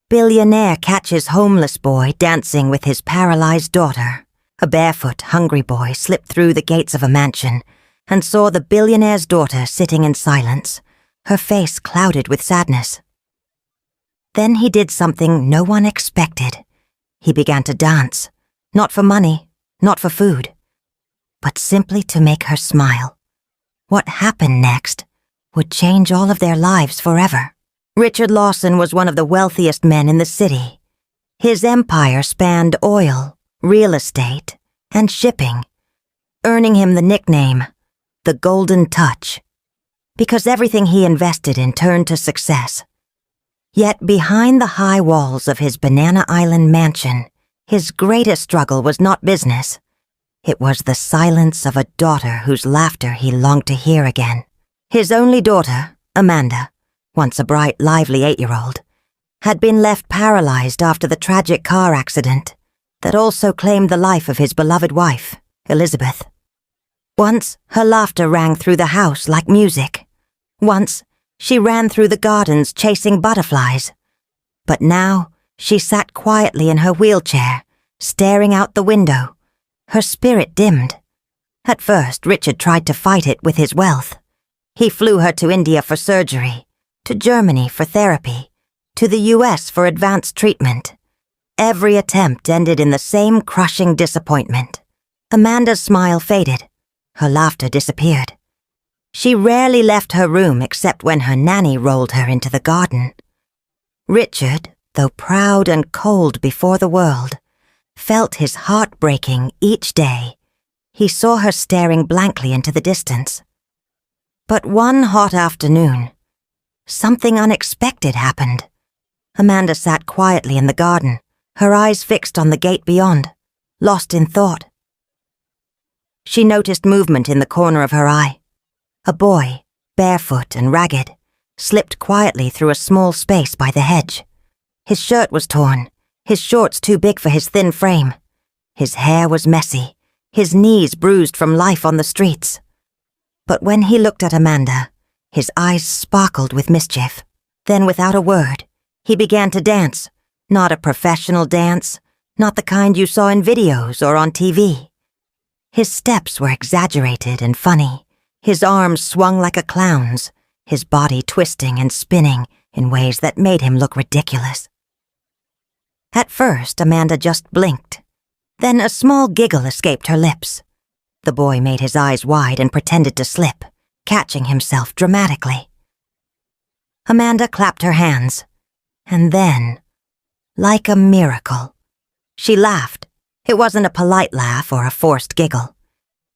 Billionaire catches homeless boy dancing with his paralyzed daughter. A barefoot, hungry boy slipped through the gates of a mansion and saw the billionaire's daughter sitting in silence, her face clouded with sadness. Then he did something no one expected. He began to dance, not for money, not for food, but simply to make her smile. What happened next would change all of their lives forever. Richard Lawson was one of the wealthiest men in the city. His empire spanned oil, real estate, and shipping, earning him the nickname, the Golden Touch, because everything he invested in turned to success. Yet behind the high walls of his Banana Island mansion, his greatest struggle was not business. It was the silence of a daughter whose laughter he longed to hear again. His only daughter, Amanda, once a bright, lively 8-year-old, had been left paralyzed after the tragic car accident that also claimed the life of his beloved wife, Elizabeth. Once, her laughter rang through the house like music. Once, she ran through the gardens chasing butterflies. But now, she sat quietly in her wheelchair, staring out the window. Her spirit dimmed. At first, Richard tried to fight it with his wealth. He flew her to India for surgery, to Germany for therapy, to the US for advanced treatment. Every attempt ended in the same crushing disappointment. Amanda's smile faded. Her laughter disappeared. She rarely left her room except when her nanny rolled her into the garden. Richard, though proud and cold before the world, felt his heart breaking each day. He saw her staring blankly into the distance. But one hot afternoon, something unexpected happened. Amanda sat quietly in the garden, her eyes fixed on the gate beyond, lost in thought. She noticed movement in the corner of her eye. A boy, barefoot and ragged, slipped quietly through a small space by the hedge. His shirt was torn, his shorts too big for his thin frame. His hair was messy, his knees bruised from life on the streets. But when he looked at Amanda, his eyes sparkled with mischief. Then, without a word, he began to dance. Not a professional dance, not the kind you saw in videos or on TV. His steps were exaggerated and funny. His arms swung like a clown's, his body twisting and spinning in ways that made him look ridiculous. At first, Amanda just blinked. Then a small giggle escaped her lips. The boy made his eyes wide and pretended to slip, catching himself dramatically. Amanda clapped her hands, and then, like a miracle, she laughed. It wasn't a polite laugh or a forced giggle.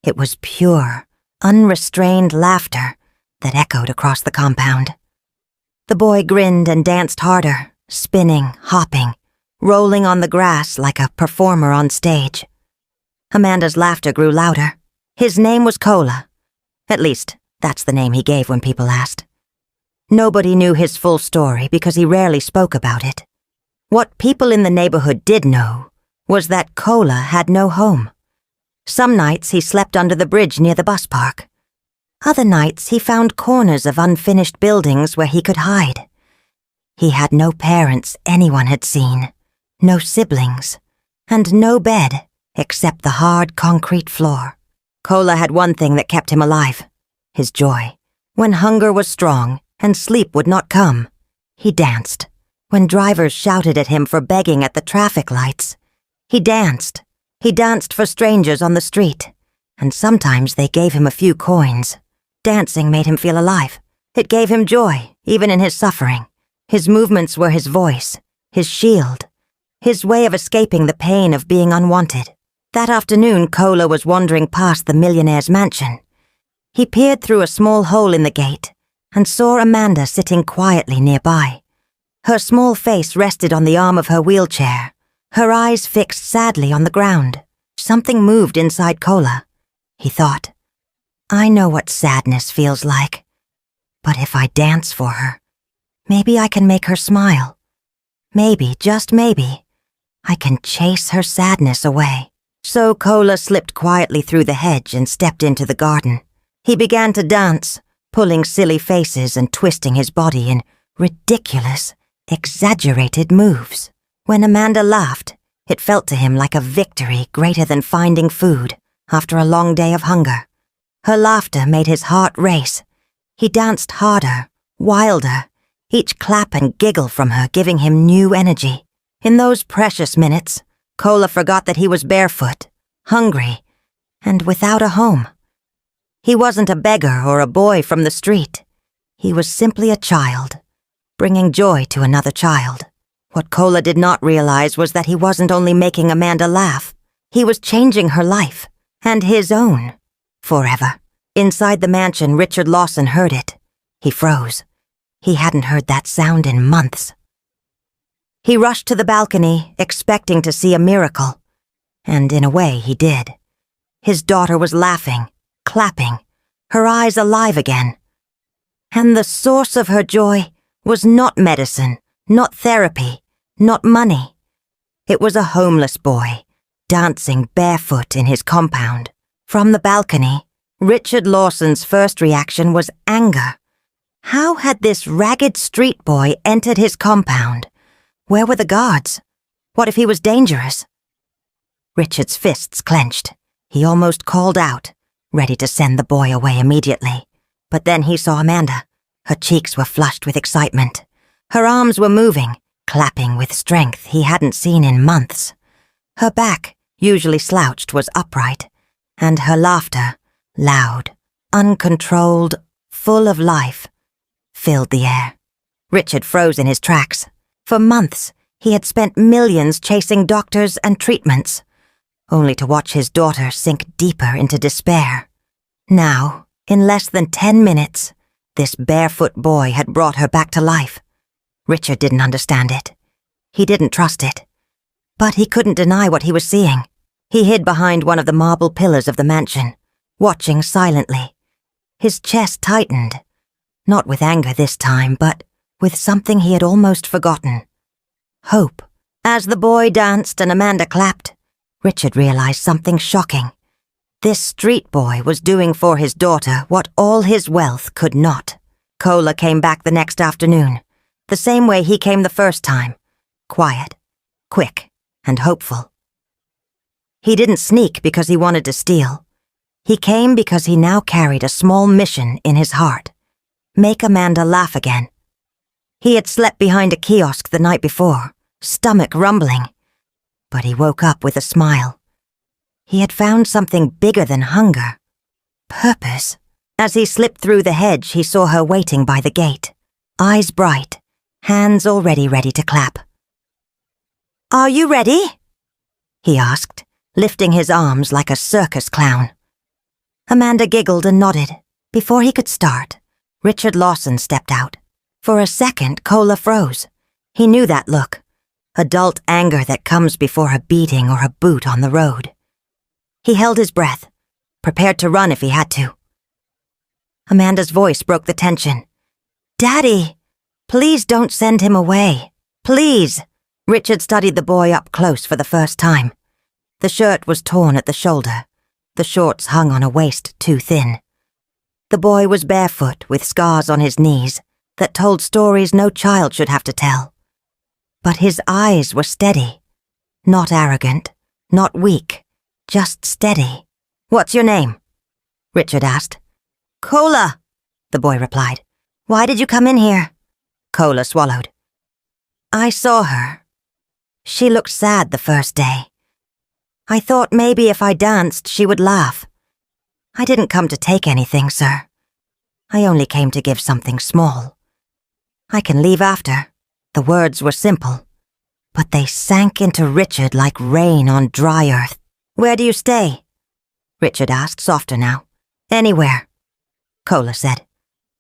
It was pure, unrestrained laughter that echoed across the compound. The boy grinned and danced harder, spinning, hopping, rolling on the grass like a performer on stage. Amanda's laughter grew louder. His name was Cola. At least, that's the name he gave when people asked. Nobody knew his full story because he rarely spoke about it. What people in the neighborhood did know was that Cola had no home. Some nights he slept under the bridge near the bus park. Other nights he found corners of unfinished buildings where he could hide. He had no parents anyone had seen, no siblings, and no bed except the hard concrete floor. Cola had one thing that kept him alive, his joy. When hunger was strong and sleep would not come, he danced. When drivers shouted at him for begging at the traffic lights, he danced. He danced for strangers on the street, and sometimes they gave him a few coins. Dancing made him feel alive. It gave him joy, even in his suffering. His movements were his voice, his shield, his way of escaping the pain of being unwanted. That afternoon, Cola was wandering past the millionaire's mansion. He peered through a small hole in the gate and saw Amanda sitting quietly nearby. Her small face rested on the arm of her wheelchair, her eyes fixed sadly on the ground. Something moved inside Cola. He thought, I know what sadness feels like. But if I dance for her, maybe I can make her smile. Maybe, just maybe, I can chase her sadness away. So Cola slipped quietly through the hedge and stepped into the garden. He began to dance, pulling silly faces and twisting his body in ridiculous, exaggerated moves. When Amanda laughed, it felt to him like a victory greater than finding food after a long day of hunger. Her laughter made his heart race. He danced harder, wilder, each clap and giggle from her giving him new energy. In those precious minutes, Cola forgot that he was barefoot, hungry, and without a home. He wasn't a beggar or a boy from the street. He was simply a child, bringing joy to another child. What Cola did not realize was that he wasn't only making Amanda laugh, he was changing her life, and his own, forever. Inside the mansion, Richard Lawson heard it. He froze. He hadn't heard that sound in months. He rushed to the balcony, expecting to see a miracle. And in a way, he did. His daughter was laughing, clapping, her eyes alive again. And the source of her joy was not medicine, not therapy, not money. It was a homeless boy, dancing barefoot in his compound. From the balcony, Richard Lawson's first reaction was anger. How had this ragged street boy entered his compound? Where were the guards? What if he was dangerous? Richard's fists clenched. He almost called out, ready to send the boy away immediately. But then he saw Amanda. Her cheeks were flushed with excitement. Her arms were moving, clapping with strength he hadn't seen in months. Her back, usually slouched, was upright, and her laughter, loud, uncontrolled, full of life, filled the air. Richard froze in his tracks. For months, he had spent millions chasing doctors and treatments, only to watch his daughter sink deeper into despair. Now, in less than 10 minutes, this barefoot boy had brought her back to life. Richard didn't understand it. He didn't trust it. But he couldn't deny what he was seeing. He hid behind one of the marble pillars of the mansion, watching silently. His chest tightened, not with anger this time, but with something he had almost forgotten. Hope. As the boy danced and Amanda clapped, Richard realized something shocking. This street boy was doing for his daughter what all his wealth could not. Cola came back the next afternoon, the same way he came the first time, quiet, quick, and hopeful. He didn't sneak because he wanted to steal. He came because he now carried a small mission in his heart: make Amanda laugh again. He had slept behind a kiosk the night before, stomach rumbling, but he woke up with a smile. He had found something bigger than hunger. Purpose. As he slipped through the hedge, he saw her waiting by the gate, eyes bright, hands already ready to clap. "Are you ready?" he asked, lifting his arms like a circus clown. Amanda giggled and nodded. Before he could start, Richard Lawson stepped out. For a second, Cola froze. He knew that look, adult anger that comes before a beating or a boot on the road. He held his breath, prepared to run if he had to. Amanda's voice broke the tension. "Daddy, please don't send him away. Please." Richard studied the boy up close for the first time. The shirt was torn at the shoulder. The shorts hung on a waist too thin. The boy was barefoot with scars on his knees that told stories no child should have to tell. But his eyes were steady. Not arrogant, not weak, just steady. "What's your name?" Richard asked. "Cola," the boy replied. "Why did you come in here?" Cola swallowed. "I saw her. She looked sad the first day. I thought maybe if I danced, she would laugh. I didn't come to take anything, sir. I only came to give something small. I can leave after." The words were simple, but they sank into Richard like rain on dry earth. "Where do you stay?" Richard asked, softer now. "Anywhere," Cola said.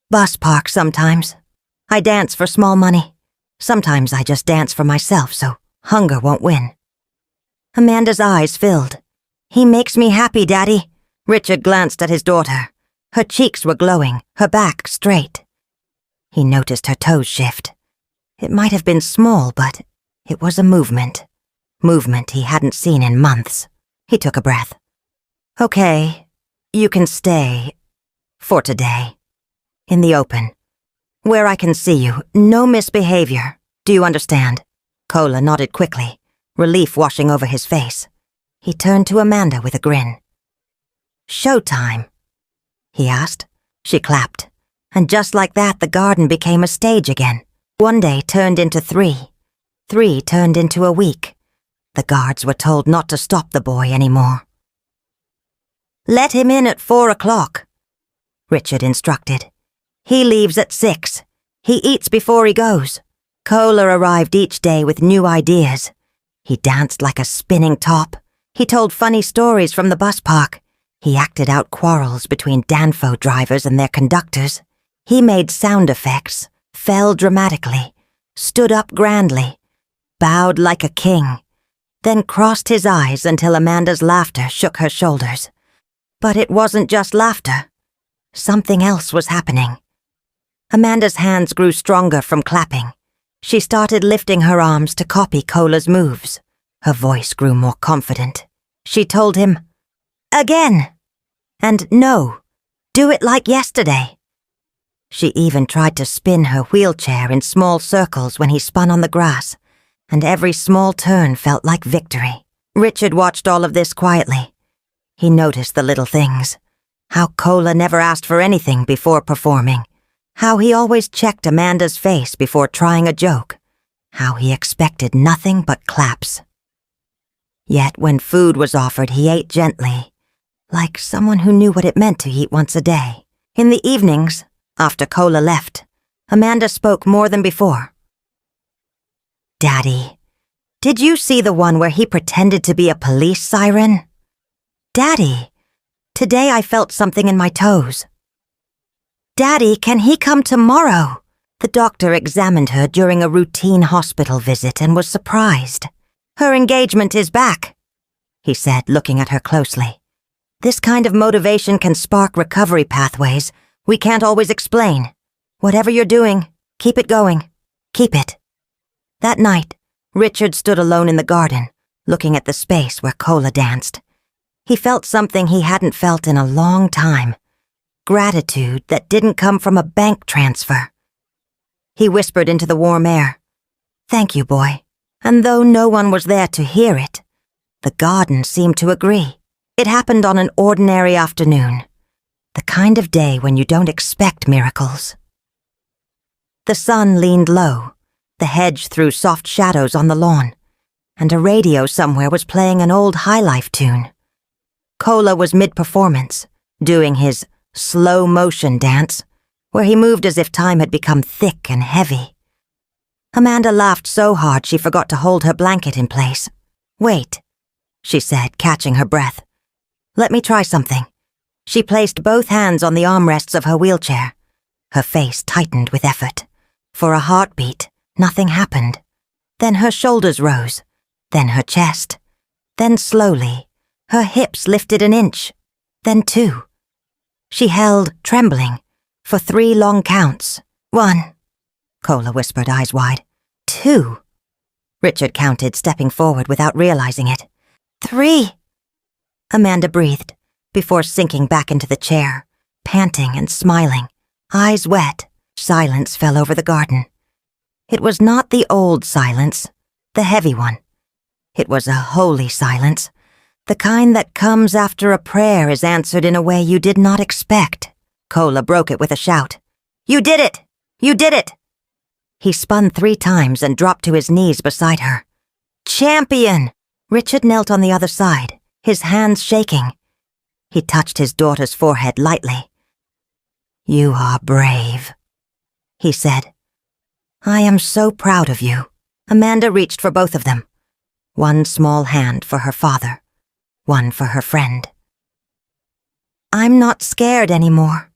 "Bus park sometimes. I dance for small money. Sometimes I just dance for myself so hunger won't win." Amanda's eyes filled. "He makes me happy, Daddy." Richard glanced at his daughter. Her cheeks were glowing, her back straight. He noticed her toes shift. It might have been small, but it was a movement. Movement he hadn't seen in months. He took a breath. "Okay, you can stay. For today. In the open. Where I can see you. No misbehavior. Do you understand? Cola nodded quickly, relief washing over his face. He turned to Amanda with a grin. "Showtime?" he asked. She clapped, and just like that the garden became a stage again. 1 day turned into 3. 3 turned into a week. The guards were told not to stop the boy anymore. "Let him in at 4 o'clock," Richard instructed. "He leaves at 6. He eats before he goes." Cola arrived each day with new ideas. He danced like a spinning top. He told funny stories from the bus park. He acted out quarrels between Danfo drivers and their conductors. He made sound effects, fell dramatically, stood up grandly, bowed like a king, then crossed his eyes until Amanda's laughter shook her shoulders. But it wasn't just laughter. Something else was happening. Amanda's hands grew stronger from clapping. She started lifting her arms to copy Cola's moves. Her voice grew more confident. She told him, "Again! And no, do it like yesterday." She even tried to spin her wheelchair in small circles when he spun on the grass, and every small turn felt like victory. Richard watched all of this quietly. He noticed the little things. How Cola never asked for anything before performing. How he always checked Amanda's face before trying a joke. How he expected nothing but claps. Yet when food was offered, he ate gently, like someone who knew what it meant to eat once a day. In the evenings, after Cola left, Amanda spoke more than before. "Daddy, did you see the one where he pretended to be a police siren? Daddy, today I felt something in my toes. Daddy, can he come tomorrow?" The doctor examined her during a routine hospital visit and was surprised. "Her engagement is back," he said, looking at her closely. "This kind of motivation can spark recovery pathways we can't always explain. Whatever you're doing, keep it going. Keep it." That night, Richard stood alone in the garden, looking at the space where Cola danced. He felt something he hadn't felt in a long time. Gratitude that didn't come from a bank transfer. He whispered into the warm air, "Thank you, boy." And though no one was there to hear it, the garden seemed to agree. It happened on an ordinary afternoon, the kind of day when you don't expect miracles. The sun leaned low, the hedge threw soft shadows on the lawn, and a radio somewhere was playing an old highlife tune. Cola was mid-performance, doing his slow-motion dance, where he moved as if time had become thick and heavy. Amanda laughed so hard she forgot to hold her blanket in place. "Wait," she said, catching her breath. "Let me try something." She placed both hands on the armrests of her wheelchair. Her face tightened with effort. For a heartbeat, nothing happened. Then her shoulders rose, then her chest. Then slowly, her hips lifted an inch, then 2. She held, trembling, for 3 long counts. 1. Cola whispered, eyes wide. 2. Richard counted, stepping forward without realizing it. 3. Amanda breathed, before sinking back into the chair, panting and smiling, eyes wet. Silence fell over the garden. It was not the old silence, the heavy one. It was a holy silence, the kind that comes after a prayer is answered in a way you did not expect. Cola broke it with a shout. "You did it! You did it!" He spun 3 times and dropped to his knees beside her. "Champion!" Richard knelt on the other side, his hands shaking. He touched his daughter's forehead lightly. "You are brave," he said. "I am so proud of you." Amanda reached for both of them. One small hand for her father, one for her friend. "I'm not scared anymore,"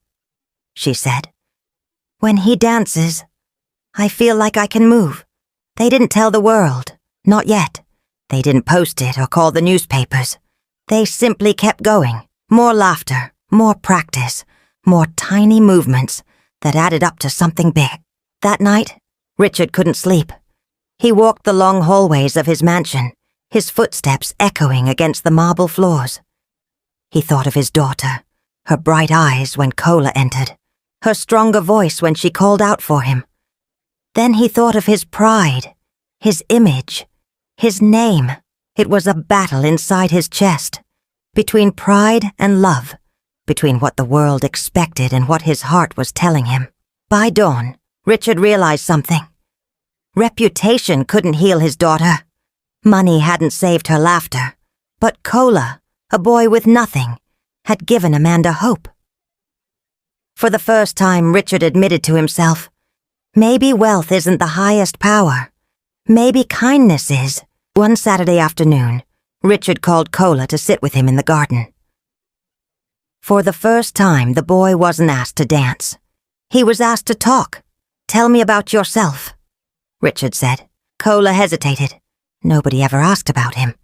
she said. "When he dances, I feel like I can move. They didn't tell the world, not yet. They didn't post it or call the newspapers. They simply kept going. More laughter, more practice, more tiny movements that added up to something big. That night, Richard couldn't sleep. He walked the long hallways of his mansion, his footsteps echoing against the marble floors. He thought of his daughter, her bright eyes when Cola entered, her stronger voice when she called out for him. Then he thought of his pride, his image, his name. It was a battle inside his chest, between pride and love, between what the world expected and what his heart was telling him. By dawn, Richard realized something. Reputation couldn't heal his daughter. Money hadn't saved her laughter. But Cola, a boy with nothing, had given Amanda hope. For the first time, Richard admitted to himself, maybe wealth isn't the highest power. Maybe kindness is. One Saturday afternoon, Richard called Cola to sit with him in the garden. For the first time, the boy wasn't asked to dance. He was asked to talk. "Tell me about yourself," Richard said. Cola hesitated. Nobody ever asked about him.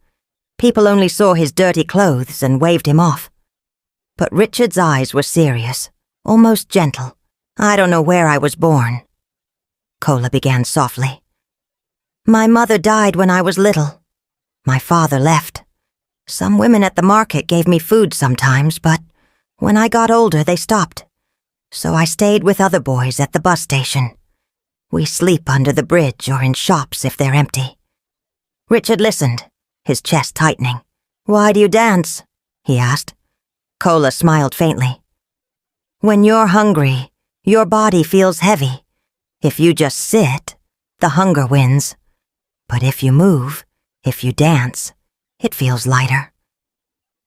People only saw his dirty clothes and waved him off. But Richard's eyes were serious, almost gentle. "I don't know where I was born," Cola began softly. "My mother died when I was little. My father left. Some women at the market gave me food sometimes, but when I got older they stopped. So I stayed with other boys at the bus station. We sleep under the bridge or in shops if they're empty." Richard listened, his chest tightening. "Why do you dance?" he asked. Cola smiled faintly. "When you're hungry, your body feels heavy. If you just sit, the hunger wins. But if you move, if you dance, it feels lighter.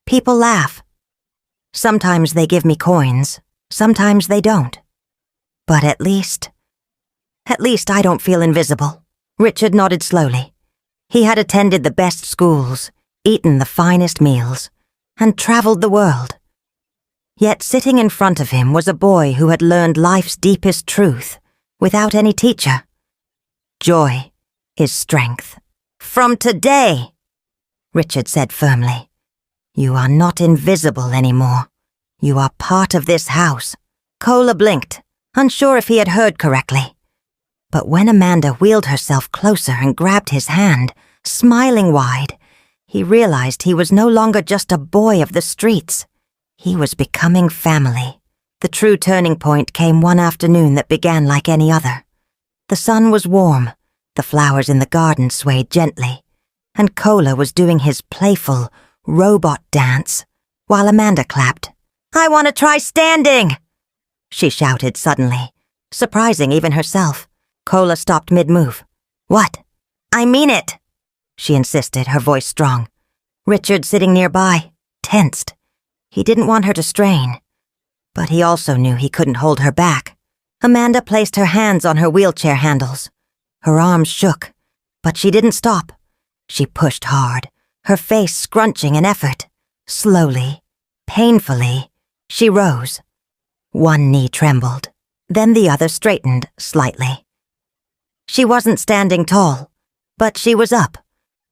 People laugh. Sometimes they give me coins, sometimes they don't. But at least I don't feel invisible." Richard nodded slowly. He had attended the best schools, eaten the finest meals, and traveled the world. Yet sitting in front of him was a boy who had learned life's deepest truth without any teacher. Joy is strength. "From today," Richard said firmly, "you are not invisible anymore. You are part of this house." Cola blinked, unsure if he had heard correctly. But when Amanda wheeled herself closer and grabbed his hand, smiling wide, he realized he was no longer just a boy of the streets. He was becoming family. The true turning point came one afternoon that began like any other. The sun was warm, the flowers in the garden swayed gently, and Cola was doing his playful, robot dance, while Amanda clapped. "I want to try standing!" she shouted suddenly, surprising even herself. Cola stopped mid-move. "What?" "I mean it," she insisted, her voice strong. Richard, sitting nearby, tensed. He didn't want her to strain, but he also knew he couldn't hold her back. Amanda placed her hands on her wheelchair handles. Her arms shook, but she didn't stop. She pushed hard, her face scrunching in effort. Slowly, painfully, she rose. One knee trembled, then the other straightened slightly. She wasn't standing tall, but she was up,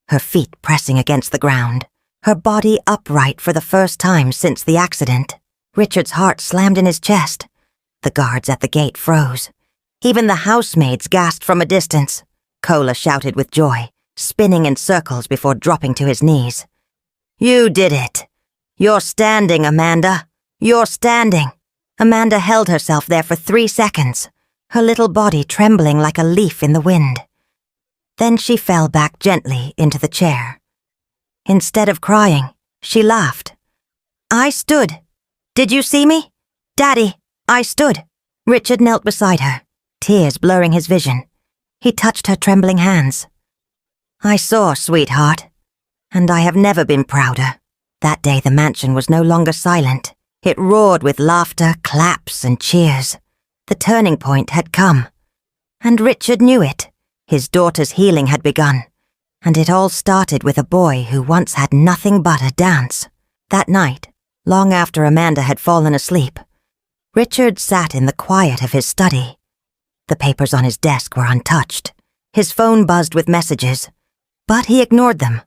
her feet pressing against the ground, her body upright for the first time since the accident. Richard's heart slammed in his chest. The guards at the gate froze. Even the housemaids gasped from a distance. Cola shouted with joy, spinning in circles before dropping to his knees. "You did it! You're standing, Amanda! You're standing!" Amanda held herself there for 3 seconds, her little body trembling like a leaf in the wind. Then she fell back gently into the chair. Instead of crying, she laughed. "I stood. Did you see me? Daddy, I stood." Richard knelt beside her, tears blurring his vision. He touched her trembling hands. "I saw, sweetheart, and I have never been prouder." That day the mansion was no longer silent. It roared with laughter, claps, and cheers. The turning point had come. And Richard knew it. His daughter's healing had begun. And it all started with a boy who once had nothing but a dance. That night, long after Amanda had fallen asleep, Richard sat in the quiet of his study. The papers on his desk were untouched. His phone buzzed with messages, but he ignored them.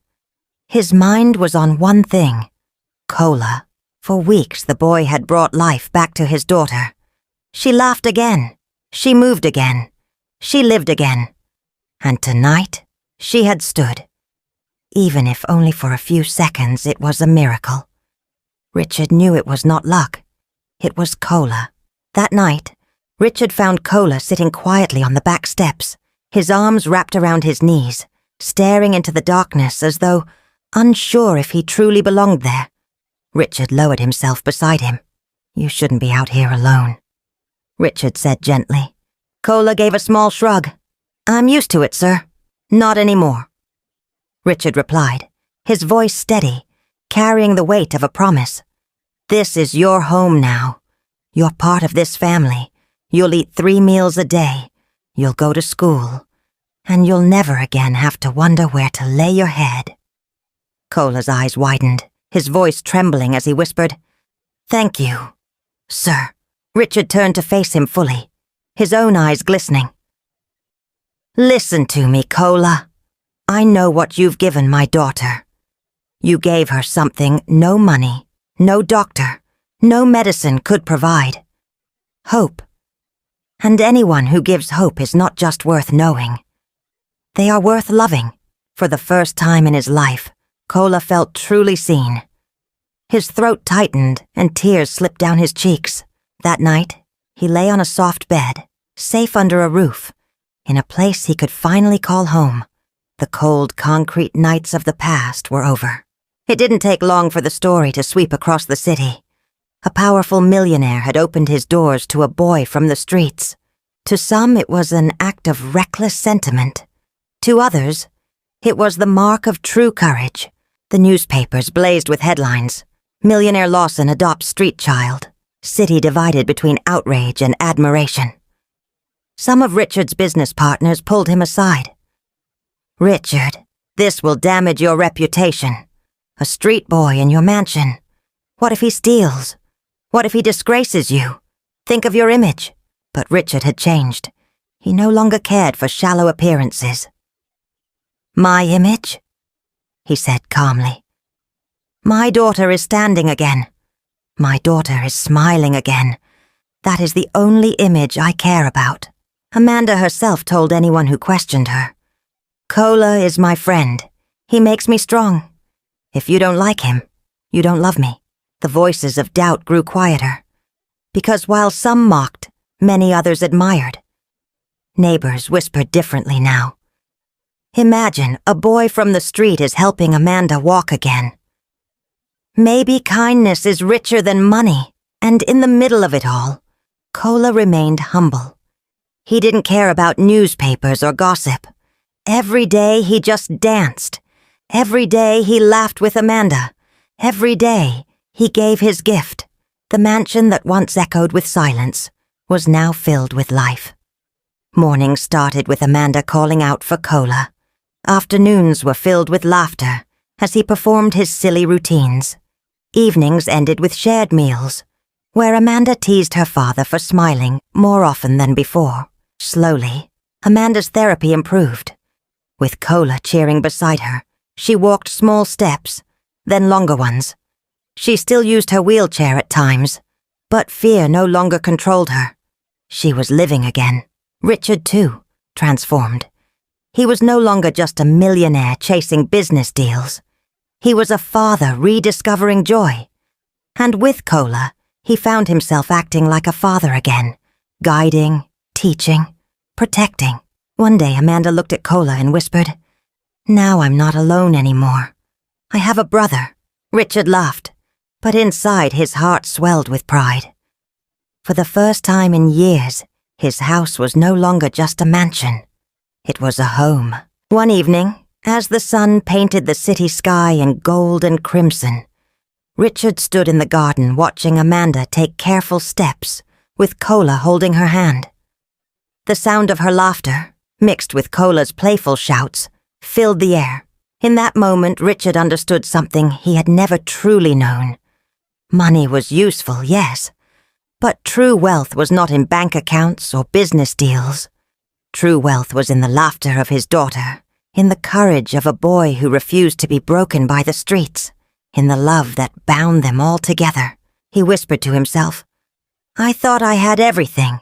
His mind was on one thing, Cola. For weeks the boy had brought life back to his daughter. She laughed again. She moved again. She lived again. And tonight, she had stood. Even if only for a few seconds, it was a miracle. Richard knew it was not luck. It was Cola. That night, Richard found Kola sitting quietly on the back steps, his arms wrapped around his knees, staring into the darkness as though unsure if he truly belonged there. Richard lowered himself beside him. "You shouldn't be out here alone," Richard said gently. Kola gave a small shrug. "I'm used to it, sir. Not anymore," Richard replied, his voice steady, carrying the weight of a promise. "This is your home now. You're part of this family. You'll eat 3 meals a day. You'll go to school. And you'll never again have to wonder where to lay your head." Kola's eyes widened, his voice trembling as he whispered, "Thank you, sir." Richard turned to face him fully, his own eyes glistening. "Listen to me, Kola. I know what you've given my daughter. You gave her something no money, no doctor, no medicine could provide. Hope. And anyone who gives hope is not just worth knowing. They are worth loving." For the first time in his life, Kola felt truly seen. His throat tightened and tears slipped down his cheeks. That night, he lay on a soft bed, safe under a roof, in a place he could finally call home. The cold concrete nights of the past were over. It didn't take long for the story to sweep across the city. A powerful millionaire had opened his doors to a boy from the streets. To some, it was an act of reckless sentiment. To others, it was the mark of true courage. The newspapers blazed with headlines. "Millionaire Lawson adopts street child. City divided between outrage and admiration." Some of Richard's business partners pulled him aside. "Richard, this will damage your reputation. A street boy in your mansion. What if he steals? What if he disgraces you? Think of your image." But Richard had changed. He no longer cared for shallow appearances. "My image?" he said calmly. "My daughter is standing again. My daughter is smiling again. That is the only image I care about." Amanda herself told anyone who questioned her. "Kola is my friend. He makes me strong. If you don't like him, you don't love me." The voices of doubt grew quieter, because while some mocked, many others admired. Neighbors whispered differently now. Imagine a boy from the street is helping Amanda walk again. Maybe kindness is richer than money, and in the middle of it all, Kola remained humble. He didn't care about newspapers or gossip. Every day he just danced. Every day he laughed with Amanda. Every day he gave his gift. The mansion that once echoed with silence was now filled with life. Mornings started with Amanda calling out for Kola. Afternoons were filled with laughter as he performed his silly routines. Evenings ended with shared meals, where Amanda teased her father for smiling more often than before. Slowly, Amanda's therapy improved. With Kola cheering beside her, she walked small steps, then longer ones. She still used her wheelchair at times, but fear no longer controlled her. She was living again. Richard, too, transformed. He was no longer just a millionaire chasing business deals. He was a father rediscovering joy. And with Kola, he found himself acting like a father again, guiding, teaching, protecting. One day Amanda looked at Kola and whispered, "Now I'm not alone anymore. I have a brother." Richard laughed, but inside his heart swelled with pride. For the first time in years, his house was no longer just a mansion. It was a home. One evening, as the sun painted the city sky in gold and crimson, Richard stood in the garden watching Amanda take careful steps, with Kola holding her hand. The sound of her laughter, mixed with Kola's playful shouts, filled the air. In that moment, Richard understood something he had never truly known. Money was useful, yes, but true wealth was not in bank accounts or business deals. True wealth was in the laughter of his daughter, in the courage of a boy who refused to be broken by the streets, in the love that bound them all together. He whispered to himself, "I thought I had everything,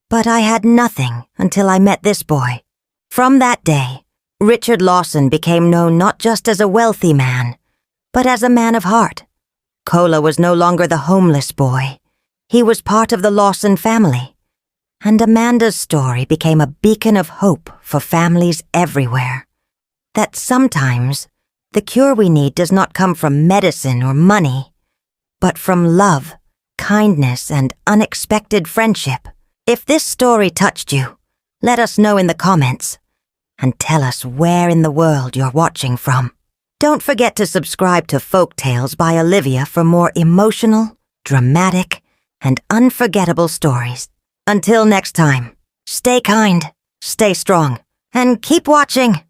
but I had nothing until I met this boy." From that day, Richard Lawson became known not just as a wealthy man, but as a man of heart. Kola was no longer the homeless boy. He was part of the Lawson family. and Amanda's story became a beacon of hope for families everywhere. That sometimes the cure we need does not come from medicine or money, but from love, kindness, and unexpected friendship. If this story touched you, let us know in the comments, and tell us where in the world you're watching from. Don't forget to subscribe to Folktales by Olivia for more emotional, dramatic, and unforgettable stories. Until next time, stay kind, stay strong, and keep watching.